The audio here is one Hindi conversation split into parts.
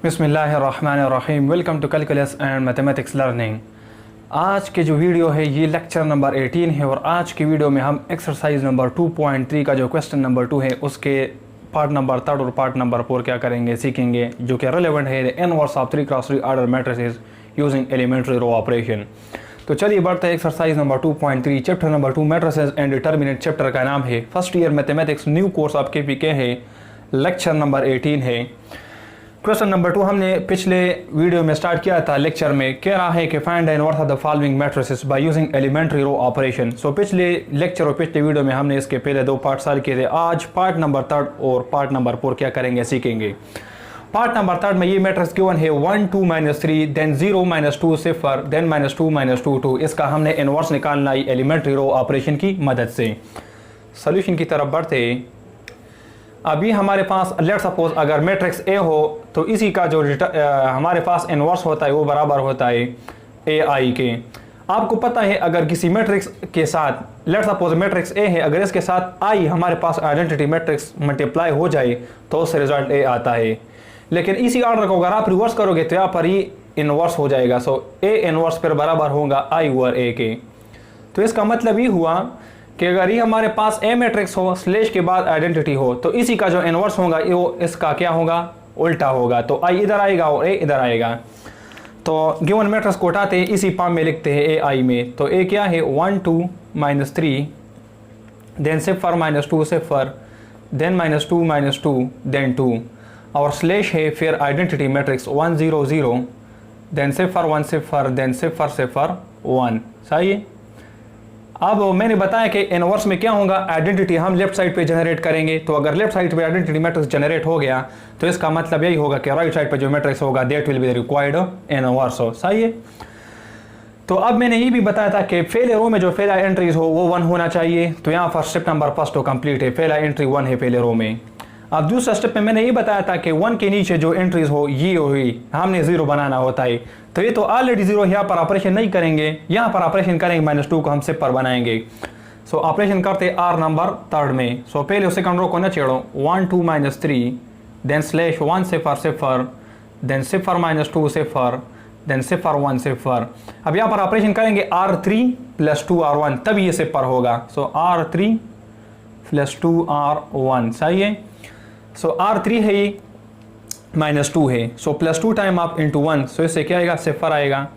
बिस्मिल्लाहिर्रहमानिर्रहीम। Welcome to calculus and mathematics learning. आज के जो वीडियो है ये लेक्चर नंबर 18 है और आज की वीडियो में हम एक्सरसाइज नंबर 2.3 का जो क्वेश्चन नंबर 2 है उसके पार्ट नंबर 3 और पार्ट नंबर 4 क्या करेंगे सीखेंगे, जो कि रेलेवेंट है inverse of 3x3 order matrices using elementary row operation. तो चलिए बढ़ते हैं exercise number 2.3 chapter number 2 matrices and determinant. Chapter का नाम है first year mathematics new course of KPK है, लेक्चर नंबर 18 है। क्वेश्चन नंबर 2 हमने पिछले वीडियो में स्टार्ट किया था। लेक्चर में कह रहा है कि find the inverse of the following matrices by using elementary row operation. So पिछले लेक्चर और पिछले वीडियो में हमने इसके पहले 2 पार्ट सॉल्व किए थे। आज पार्ट नंबर 3 और पार्ट नंबर 4 क्या करेंगे सीखेंगे। पार्ट नंबर 3 में ये मैट्रिक्स गिवन है 1 2 -3 देन 0 -2 0 देन -2 -2 2। इसका हमने इनवर्स निकालना है एलिमेंट्री रो ऑपरेशन की मदद से। सोल्यूशन की तरफ बढ़ते। अभी हमारे पास लेट सपोज अगर मैट्रिक्स ए हो तो इसी का जो हमारे पास इनवर्स होता है वो बराबर होता है AI के। आपको पता है अगर किसी मैट्रिक्स के साथ लेट सपोज मैट्रिक्स ए है, अगर इसके साथ I हमारे पास आइडेंटिटी मैट्रिक्स मल्टीप्लाई हो जाए तो उससे रिजल्ट A आता है। लेकिन इसी ऑर्डर को अगर आप रिवर्स करोगे तो यहाँ पर ही इनवर्स हो जाएगा। सो A इनवर्स फिर बराबर होगा I ओवर A के। तो इसका मतलब ये हुआ कि अगर ये हमारे पास ए मैट्रिक्स हो स्लेश के बाद आइडेंटिटी हो तो इसी का जो इनवर्स होगा वो इसका क्या होगा, उल्टा होगा। तो I इधर आएगा और A इधर आएगा। तो गिवन मैट्रिक्स को उठाते हैं इसी फॉर्म में लिखते हैं AI में। तो A क्या है 1 2 -3 देन 0 -2 0 देन -2 -2 देन 2 और स्लेश है फिर आइडेंटिटी मैट्रिक्स 1 0 0 देन 0 1 0 देन 0 0 1। सही है। अब मैंने बताया कि इनवर्स में क्या होगा, आइडेंटिटी हम लेफ्ट साइड पे जनरेट करेंगे। तो अगर लेफ्ट साइड पे आइडेंटिटी मैट्रिक्स जनरेट हो गया तो इसका मतलब यही होगा कि राइट साइड पे जो मैट्रिक्स होगा that will be the required inverse हो। सही है। तो अब मैंने ये भी बताया था कि पहले रो में जो पहला एंट्रीज हो वो 1 होना चाहिए। तो यहाँ पर स्टेप नंबर फर्स्ट तो कंप्लीट है, पहला एंट्री 1 है पहले रो में। अब दूसरा स्टेप में मैंने ये बताया था कि 1 के नीचे जो एंट्रीज हो ये हुई हमने 0 बनाना होता है। तो ये तो ऑलरेडी 0 यहाँ पर ऑपरेशन नहीं करेंगे, यहाँ पर ऑपरेशन करेंगे -2 को हम सिप पर बनाएंगे। सो ऑपरेशन करते R नंबर 3 में। सो पहले सेकंड रो को न छेड़ो 1 2 -3 देन स्लेश 1 0 0 देन 0 -2 0 देन 0 1 0। अब यहाँ पर ऑपरेशन करेंगे R3 + 2R1 तभी ये सिप पर होगा। सो R3 + 2R1 सही है। सो R3 है ये -2 है। सो +2 टाइम आप इंटू 1। सो इससे क्या आएगा 0 आएगा।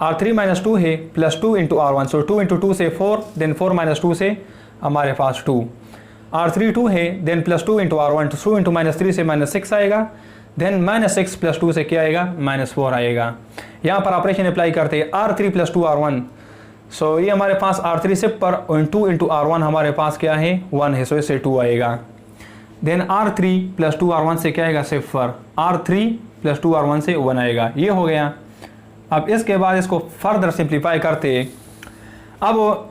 R3 -2 है +2 इंटू R1। सो 2 इंटू 2 से 4 देन 4 -2 से हमारे पास 2। R3 2 है देन +2 इंटू R1 2 इंटू -3 से -6 आएगा। देन -6 + 2 से क्या आएगा -4 आएगा। यहाँ पर ऑपरेशन अप्लाई करते हैं R3 + 2R1। सो ये हमारे पास R3 सिप पर 2 इंटू R1 हमारे पास क्या है 1 है। सो इससे 2 आएगा। देन R3 + 2R1 से क्या आएगा 0। R3 + 2R1 से 1 आएगा। ये हो गया। अब इसके बाद इसको फर्दर सिंप्लीफाई करते। अब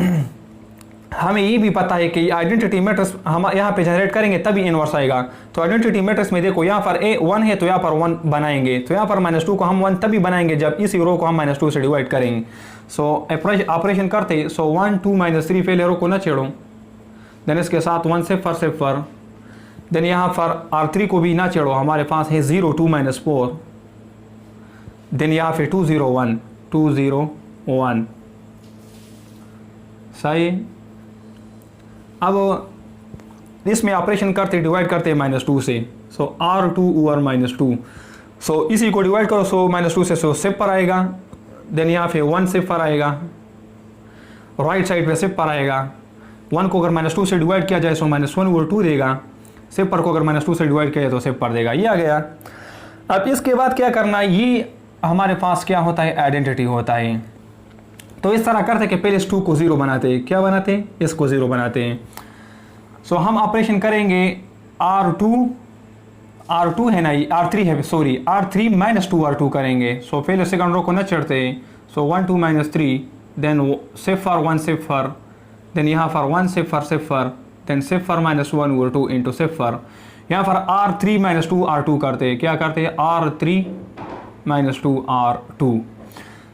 हमें ये भी पता है कि आइडेंटिटी मैट्रिक्स हम यहाँ पे जनरेट करेंगे तभी इनवर्स आएगा। तो आइडेंटिटी मैट्रिक्स में देखो यहाँ पर A 1 है तो यहाँ पर 1 बनाएंगे। तो यहाँ पर -2 को हम 1 तभी बनाएंगे जब इसी रो को हम -2 से डिवाइड करेंगे। सो ऑपरेशन करते। सो 1 2 -3 पहले रो को न छेड़ो देन इसके साथ 1 0 0 देन यहाँ पर R3 को भी ना छेड़ो, हमारे पास है 0 2 -4 देन यहाँ पे 2 0 1 2 0 1 सही। अब इसमें ऑपरेशन करते डिवाइड करते -2 से। सो R2 ओवर -2। सो इसी को डिवाइड करो। सो -2 से सो सिप पर आएगा। देन यहाँ पे 1 सिप पर आएगा, राइट साइड पे सिप पर आएगा। 1 को अगर -2 से डिवाइड किया जाए सो -1 ओवर 2 देगा। सिप पर को अगर -2 से डिवाइड किया तो सिप पर देगा। ये आ गया। अब इसके बाद क्या करना है, ये हमारे पास क्या होता है आइडेंटिटी होता है। तो इस तरह करते कि पहले इस 2 को 0 बनाते हैं। क्या बनाते हैं, इसको 0 बनाते हैं। सो हम ऑपरेशन करेंगे R2 है ना, R3 है सॉरी R3 - 2R2 करेंगे। सो पहले सेकंड रो को न चढ़ते। सो 1 2 -3 देन 0 1 0 देन यहाँ पर 1 0 0 देन 0 -1 ओवर 2 इंटू 0। यहाँ पर R3 - 2R2 करते। क्या करते हैं R3 - 2R2।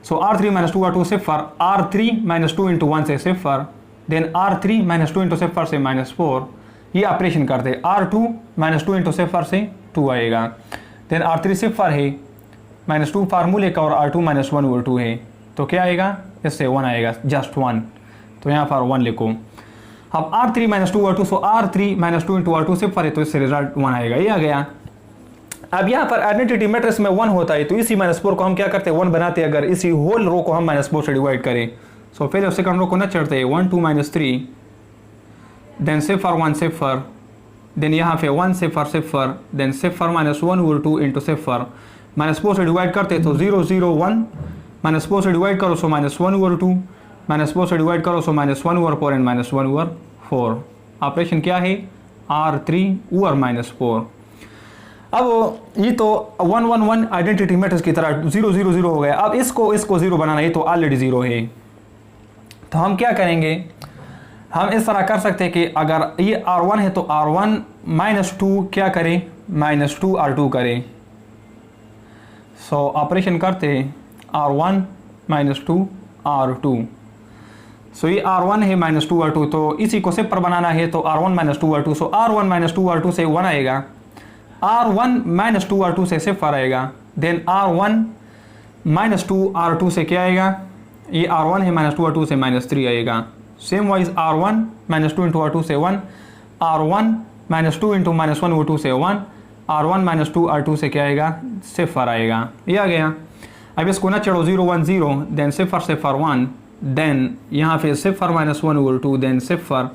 सो R3 - 2R2 0 R3 - 2 इंटू 1 से 0 देन R3 - 2 इंटू 0 से -4। ये ऑपरेशन करते। R2 - 2 इंटू 0 से 2 आएगा। देन R3 सिफर है, -2 फार्मूले का और R2 -1/2 है, तो क्या आएगा, इससे 1 आएगा, जस्ट 1, तो यहाँ पर 1 लिखो। अब R3 -2/2, सो R3 -2 × R2 सिफर है, तो इससे रिजल्ट 1 आएगा, ये आ गया। अब यहाँ पर आइडेंटिटी मैट्रिक्स में 1 होता है, तो इसी -4 को हम क्या करते हैं, 1 बनाते हैं, अगर इसी होल रो को हम -4 से डिवाइड करें। सो पहले सेकंड रो को न चढ़ते हैं, 1 2 -3, देन सिफर 1 सिफर, देन यहाँ पे 1 सिफर सिफर, देन सिफर -1/2 इंटू सिफर, -4 से डिवाइड करते तो 0 0 1, -4 से डिवाइड करो सो -1/2, -4 से डिवाइड करो सो -1/4 एंड -1/4। ऑपरेशन क्या है, R3 ऊपर -4। अब ये तो 1 1 1 आइडेंटिटी मैट्रिक्स की तरह 0 0 0 हो गया। अब इसको 0 बनाना है, तो ऑलरेडी 0 है, तो हम क्या करेंगे, हम इस तरह कर सकते हैं कि अगर ये R1 है तो R1 -2 क्या करें, -2 R2 करें। सो ऑपरेशन करते हैं R1 -2 R2। सो ये R1 है -2 R2, तो इसी को सिफर बनाना है, तो R1 -2 R2, सो R1 -2 R2 से 1 आएगा, R1 -2 R2 से सिफर आएगा, देन R1 -2 R2 से क्या आएगा, ये R1 है -2 R2 से -3 आएगा। सेम वाइज R1 -2 × R2 से 1, R1 -2 × -1/2 से 1, R1 -2 R2 से क्या आएगा, सिफर आएगा, ये आ गया। अब इसको ना चढ़ो 0 1 0, देन सिफर सिफर 1, देन यहाँ पे सिफर -1/2, देन सिफर,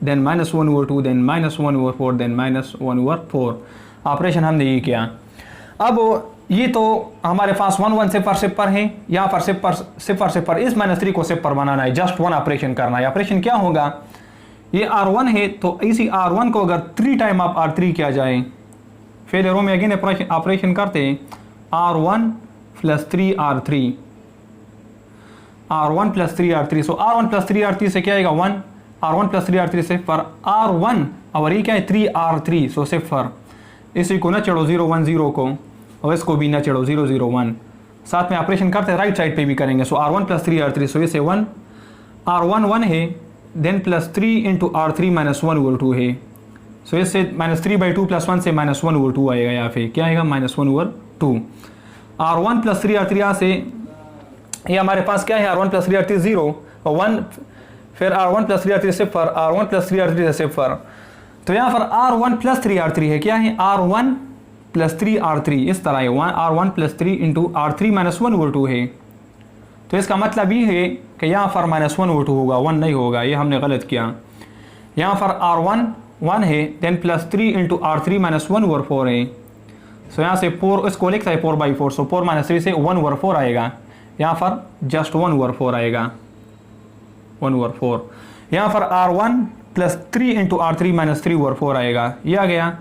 देन -1/2, देन -1/4, देन -1/4। ऑपरेशन हमने ये किया। अब ये तो हमारे पास 1 1 सिफर सिफर है, यहाँ पर सिफर सिफर सिफर, इस -3 को सिफर बनाना है, जस्ट 1 ऑपरेशन करना है। ऑपरेशन क्या होगा, ये R1 है, तो इसी R1 को अगर 3 टाइम आप R3 किया जाए, फिर रो में अगेन ऑपरेशन करते हैं, R1 + 3 R3, R1 + 3 R3, सो R1 + 3 R3 से क्या आएगा 1, R1 + 3 R3 सिफर, R1 और ये क्या है 3 R3, सो सिफर। इसी को ना चढ़ो 0 1 0 को, और इसको भी ना चढ़ो 0 0 1, साथ में ऑपरेशन करते हैं, राइट साइड पे भी करेंगे। सो R1 + 3 R3, सो इसे 1, R1 1 है, देन +3 × R3 -1/2 है, सो इससे -3/2 + 1 से -1/2 आएगा, या फिर क्या आएगा, -1/2। R1 + 3 R3 यहाँ से ये हमारे पास क्या है, R1 + 3 R3 0 और 1, फिर R1 + 3 R3 सिफर, R1 + 3 R3 से सिफर, तो यहाँ पर R1 + 3 R3 है, क्या है, R1 + 3 R3, इस तरह है, R1 + 3 × R3 -1/2 है, तो इसका मतलब ये है कि यहाँ पर -1/2 होगा, 1 नहीं होगा, ये हमने गलत किया। यहाँ पर R1 1 है, देन +3 × R3 -1/4 है, सो यहाँ से 4 इसको लिखता है 4/4, सो 4 - 3 से 1/4 आएगा, यहाँ पर जस्ट 1/4 आएगा, 1/4। यहाँ पर R1 + 3 × R3 -3/4 आएगा, ये आ गया।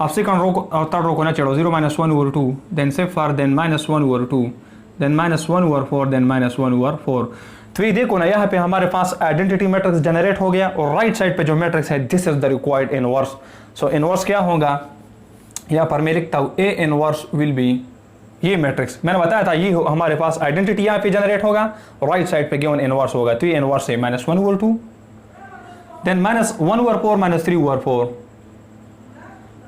अब सेकंड रो और थर्ड रो को ना चढ़ो, 0 -1/2, देन सिफर, देन -1/2, देन -1/4, देन -1/4। तो ये देखो ना, यहाँ पे हमारे पास आइडेंटिटी मैट्रिक्स जनरेट हो गया, और राइट साइड पे जो मैट्रिक्स है, this is the required inverse. So inverse क्या होगा, यहाँ पर मैं लिखता हूँ A इनवर्स विल बी, ये मैट्रिक्स मैंने बताया था, ये हमारे पास आइडेंटिटी यहाँ पे जनरेट होगा, राइट साइड पे गिवन इनवर्स होगा, तो ये इनवर्स है -1/2, देन -1/4 -3/4,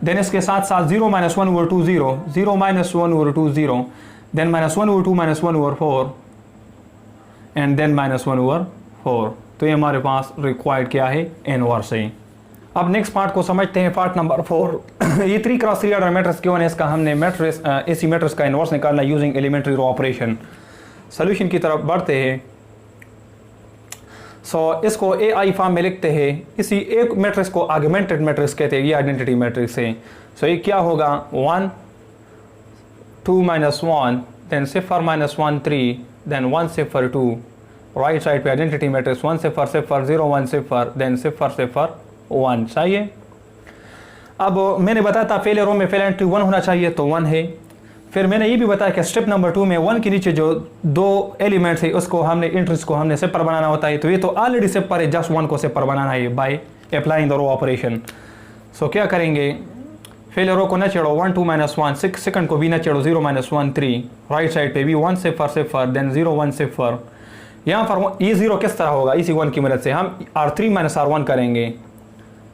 देन इसके साथ साथ 0 -1/2 0, 0 -1/2 0, देन -1/2 -1/4 एंड देन -1/4। तो ये हमारे पास रिक्वायर्ड क्या है, इनवर्स है। अब नेक्स्ट पार्ट को समझते हैं, पार्ट नंबर 4। ये 3 × 3 ऑर्डर मैट्रिक्स क्यों है, इसका हमने मैट्रिक्स इसी मैट्रिक्स का इनवर्स निकालना using elementary row operation. Solution की तरफ बढ़ते हैं। सो इसको AI फॉर्म में लिखते हैं, इसी एक मैट्रिक्स को आर्गुमेंटेड मैट्रिक्स कहते हैं, ये आइडेंटिटी मैट्रिक्स है। सो ये क्या होगा, 1 2 -1, देन सिफर -1 3, देन 1 सिफर 2, राइट साइड पे आइडेंटिटी मैट्रिक्स 1 सिफर सिफर 0 1 सिफर, देन सिफर सिफर 1, सही है। अब मैंने बताया था पहले रो में पहले एंट्री 1 होना चाहिए, तो 1 है। फिर मैंने ये भी बताया कि स्टेप नंबर 2 में 1 के नीचे जो 2 एलिमेंट्स है उसको हमने एंट्रीज को हमने सेपर बनाना होता है, तो ये तो ऑलरेडी सेपर है, जस्ट 1 को सेपर बनाना है by applying the row operation. So क्या करेंगे, पहले रो को न चढ़ो 1 2 -1, सेकंड को भी न चढ़ो 0 -1 3, राइट साइड पे भी 1 सिफर सिफर, देन 0 1 सिफर। यहाँ पर ये 0 किस तरह होगा, इसी 1 की मदद से हम R3 - R1 करेंगे।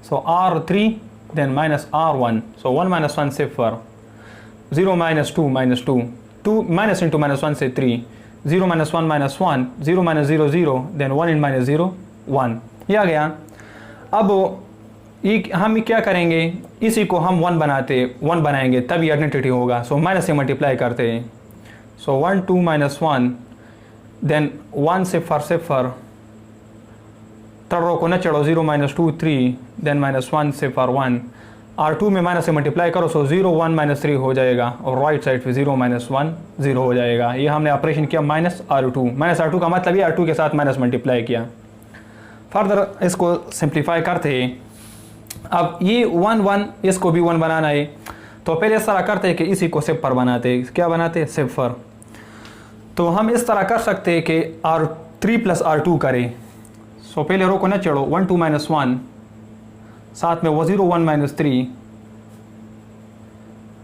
सो R3 देन -R1, सो 1 -1 सिफर, 0 माइनस 2 2 माइनस इंटू माइनस 1 से 3, 0 माइनस 1 माइनस 1, 0 माइनस 0 0, देन 1 इन माइनस 0 1, ये आ गया। अब ये हम क्या करेंगे, इसी को हम 1 बनाएंगे तब ये आइडेंटिटी होगा। सो माइनस से मल्टीप्लाई करते हैं। सो 1 2 माइनस 1, देन 1 सिफर, थर्ड रो को न चढ़ो, 0 माइनस 2 3, देन माइनस 1 सिफर 1, R2 में माइनस से मल्टीप्लाई करो, सो 0 1 माइनस 3 हो जाएगा और राइट साइड पे 0 माइनस 1 0 हो जाएगा। ये हमने ऑपरेशन किया माइनस R2 का मतलब ये R2 के साथ माइनस मल्टीप्लाई किया। फर्दर इसको सिंप्लीफाई करते हैं। अब ये 1 1 इसको भी 1 बनाना है, तो पहले इस तरह करते हैं कि इसी को सिफर बनाते हैं। क्या बनाते हैं? सिफर। तो हम इस तरह कर सकते हैं कि R3 प्लस R2 करें। सो पहले रो को न चढ़ो, 1 2 माइनस 1, साथ में वो 0 1 माइनस 3,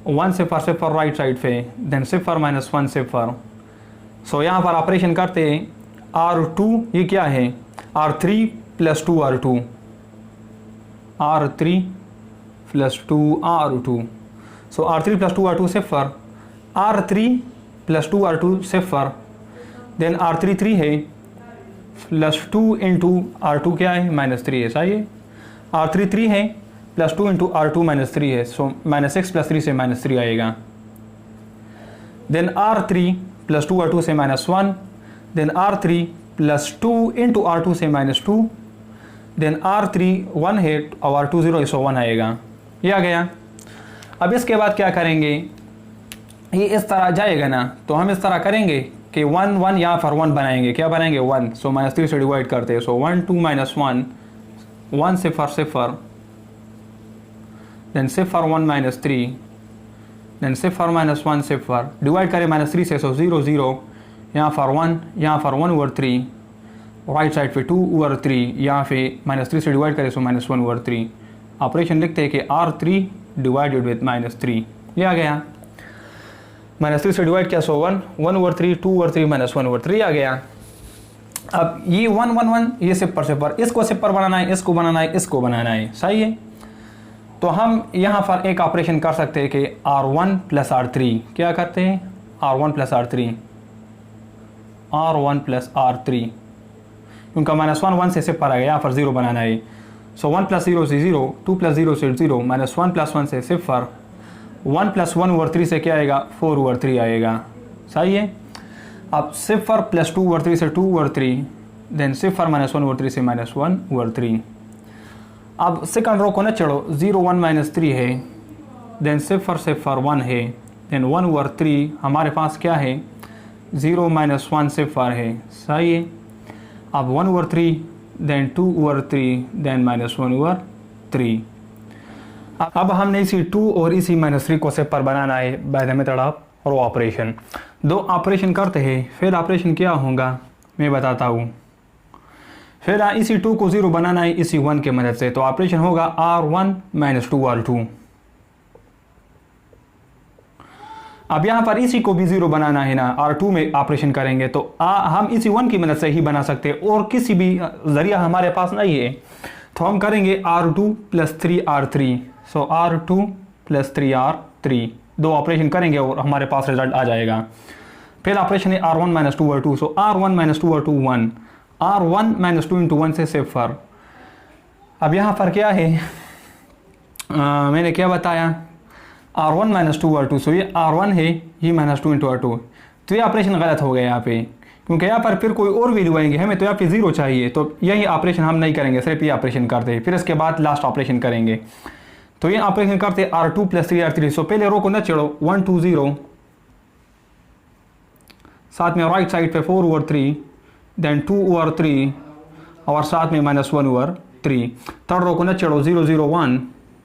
1 सिफर राइट साइड पे, देन सिफर माइनस 1 सिफर। सो यहाँ पर ऑपरेशन करते हैं। R2 ये क्या है? R3 plus 2 R2, R3 plus 2 R2। सो R3 प्लस 2 R2 सिफर, R3 प्लस 2 R2 सिफर, देन R3 3 है, प्लस 2 इंटू R2 क्या है? माइनस 3 है। सही है। R3 3 है, प्लस 2 इंटू R2 माइनस 3 है। सो माइनस 6 प्लस 3 से माइनस 3 आएगा। देन R3 प्लस 2 R2 से minus 1, then R3 plus 2 into R2 से माइनस 2, देन R3 1 है और R2 0 है, सो 1 आएगा। ये आ गया। अब इसके बाद क्या करेंगे, ये इस तरह जाएगा ना, तो हम इस तरह करेंगे कि 1 1 यहाँ पर 1 बनाएंगे। क्या बनाएंगे? 1। सो माइनस 3 से डिवाइड करते हैं। सो 1 2 माइनस 1, 1 सिफर, देन सिफर 1 माइनस 3, देन सिफर माइनस 1 सिफर, डिवाइड करें माइनस 3 से। सो 0 0, यहाँ पर 1, यहाँ पर 1 ओवर 3, राइट साइड पे 2 ओवर 3, यहाँ पे माइनस 3 से डिवाइड करें, सो माइनस 1 ओवर 3। ऑपरेशन लिखते हैं कि R3 डिवाइडेड विथ माइनस 3, ये आ गया। माइनस 3 से डिवाइड किया, सो 1 1 ओवर 3, 2 ओवर 3, माइनस 1 ओवर 3 आ गया। अब ये 1 1 1, ये सिफर, इसको सिफर बनाना है, इसको बनाना है, इसको बनाना है। सही है। तो हम यहाँ पर एक ऑपरेशन कर सकते हैं कि R1 प्लस R3, क्या करते हैं? R1 plus R3, R1 plus R3, क्योंकि माइनस 1 1 से सिफर आ गया, यहाँ पर 0 बनाना है। सो 1 प्लस 0 से 0, 2 प्लस 0 से 0, माइनस 1 प्लस 1 से सिफर, 1 प्लस 1 ओवर 3 से क्या आएगा? 4 ओवर 3 आएगा। सही है। अब सिफर प्लस 2 ओवर 3 से 2 ओवर 3, देन सिफर माइनस 1 ओवर 3 से माइनस 1 ओवर 3। अब सेकंड रो को न चढ़ो, 0 1 माइनस 3 है, देन सिफर 1 है, देन 1 ओवर 3 हमारे पास क्या है? 0 माइनस 1 सिफर है। सही है। अब 1 over 3, then 2 over 3, then minus 1 over 3। अब हमने इसी 2 और इसी माइनस 3 को सिफर बनाना है by the method of row operation. 2 operation करते हैं, फिर ऑपरेशन क्या होगा मैं बताता हूँ। फिर इसी 2 को 0 बनाना है इसी 1 के मदद से, तो ऑपरेशन होगा R1 माइनस 2 R2। अब यहाँ पर इसी को भी 0 बनाना है ना, R2 में ऑपरेशन करेंगे, तो हम इसी 1 की मदद से ही बना सकते हैं और किसी भी जरिया हमारे पास नहीं है। तो हम करेंगे R2 plus 3 R3। So R2 plus 3 R3, 2 operation करेंगे और हमारे पास रिजल्ट आ जाएगा। फिर ऑपरेशन है R1 माइनस 2 R2। सो R1 minus 2 R2 1, R1 minus 2 into 1 से सिफर। अब यहाँ पर क्या है, मैंने क्या बताया? R1 minus 2 R2। सो ये R1 है, ये माइनस 2 इंटू R2। तो ये ऑपरेशन गलत हो गया यहाँ पे, क्योंकि यहाँ पर फिर कोई और वैल्यू आएंगे, हमें तो यहाँ पे 0 चाहिए। तो यही ऑपरेशन हम नहीं करेंगे, सिर्फ ये ऑपरेशन करते हैं, फिर इसके बाद लास्ट ऑपरेशन करेंगे। तो ये ऑपरेशन करते हैं R2 प्लस 3 R3। सो पहले रो को न चढ़ो, 1 2 0, साथ में राइट साइड पे 4 ओवर 3, देन 2 ओवर 3 और साथ में माइनस 1 ओवर 3। थर्ड रो को न चढ़ो, 0 0 1,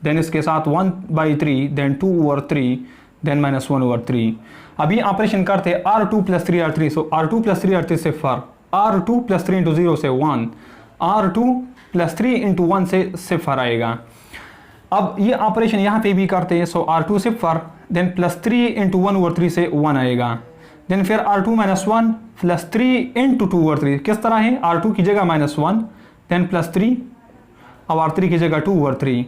देन इसके साथ 1/3, then 2 over 3, then minus 1 over 3। अभी ऑपरेशन करते हैं R2 plus 3 R3। So R2 plus 3 R3 सिफर, R2 प्लस 3 इंटू 0 से 1, R2 प्लस 3 इंटू 1 से सिफर आएगा। अब ये ऑपरेशन यहाँ पे भी करते हैं। सो R2 सिफर, देन प्लस 3 इंटू 1 ओवर 3 से 1 आएगा, देन फिर R2 minus 1 plus 3 into 2 over 3। किस तरह है? R2 की जगह माइनस 1, देन प्लस 3 और R3 की जगह 2 ओवर 3।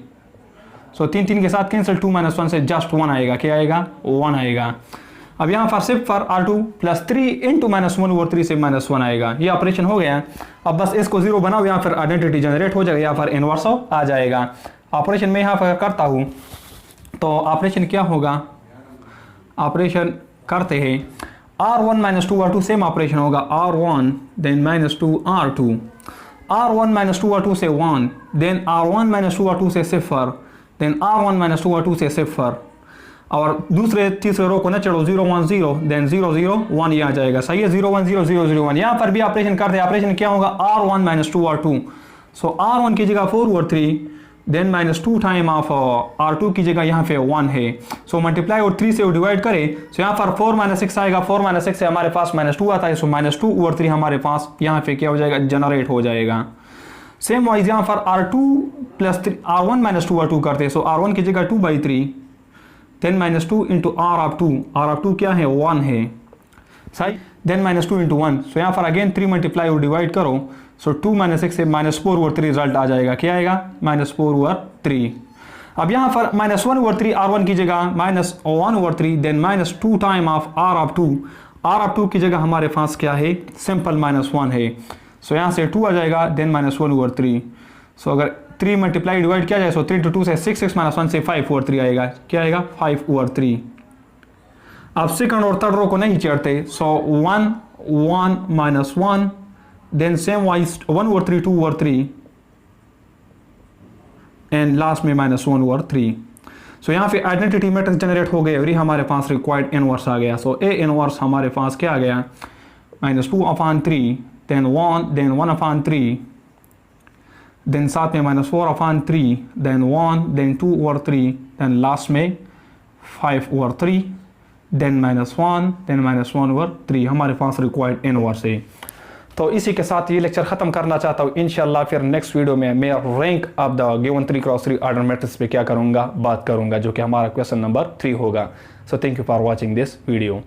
सो 3 3 के साथ कैंसिल, 2 - 1 से जस्ट 1 आएगा, क्या आएगा 1 आएगा। अब यहाँ पर सिर्फ फॉर R2 + 3 इंटू -1/3 से -1 आएगा। ये ऑपरेशन हो गया। अब बस इसको 0 बनाओ, यहाँ पर आइडेंटिटी जनरेट हो जाएगा, यहाँ पर इनवर्स आ जाएगा। ऑपरेशन में यहाँ पर करता हूँ तो ऑपरेशन क्या होगा, ऑपरेशन करते हैं R1 - 2 R2 सेम ऑपरेशन होगा, R1 then -2 R2, R1 - 2 R2 से 1, देन R1 - 2 R2 से 0, देन R1 - 2 R2 से 0, और दूसरे तीसरे रो को न चढ़ो, 0 1 0 देन 0 0 1 ये आ जाएगा। सही है, 0 1 0 0 0 1। यहाँ पर भी ऑपरेशन करते हैं, ऑपरेशन क्या होगा R1 - 2 R2, सो R1 की जगह 4 और 3 देन -2 टाइम ऑफ R2 की जगह यहाँ पे 1 है, सो मल्टीप्लाई और 3 से डिवाइड करें, सो यहाँ पर 4 - 6 आएगा, 4 - 6 से हमारे पास -2 आता है, सो -2 और 3 हमारे पास यहाँ पे क्या हो जाएगा जनरेट हो जाएगा। सेम वाइज यहाँ पर R2 + 3 R1 - 2 R2 करते हैं, सो R1 की जगह 2/3 देन -2 इंटू R(2) क्या है 1 है, सही, देन -2 इंटू 1, सो यहाँ पर अगेन 3 मल्टीप्लाई और डिवाइड करो, सो 2 - 6 से -4 और 3 रिजल्ट आ जाएगा, क्या आएगा -4 और 3। अब यहाँ पर -1 और 3 R1 की जगह -1 और 3 देन -2 टाइम ऑफ R(2) की जगह हमारे पास क्या है सिंपल -1 है, सो यहाँ से 2 आ जाएगा देन -1 और 3, सो अगर 3 मल्टीप्लाई डिवाइड किया जाए, सो 3 2 से 6 6 - 1 से 5 और 3 आएगा, क्या आएगा 5 और 3। अब सेकंड और थर्ड रो को नहीं चढ़ते, सो 1 1 -1 देन सेम वाइज 1 और 3 2 और 3 एंड लास्ट में -1 और 3। सो यहाँ पे आइडेंटिटी मैट्रिक्स जनरेट हो गए और ये हमारे पास रिक्वायर्ड इनवर्स आ गया, सो ए इनवर्स हमारे पास क्या आ गया -2/3 देन 1 देन 1/3 देन साथ में -4/3 देन 1 देन 2 और 3 देन लास्ट में 5 और 3 देन -1 देन -1 और 3 हमारे पास रिक्वायर्ड इनवर्स है। तो इसी के साथ ये लेक्चर ख़त्म करना चाहता हूँ। इंशाल्लाह फिर नेक्स्ट वीडियो में मैं rank of the given 3x3 order matrix पे क्या करूँगा, बात करूँगा, जो कि हमारा क्वेश्चन नंबर 3 होगा। So thank you for watching this video.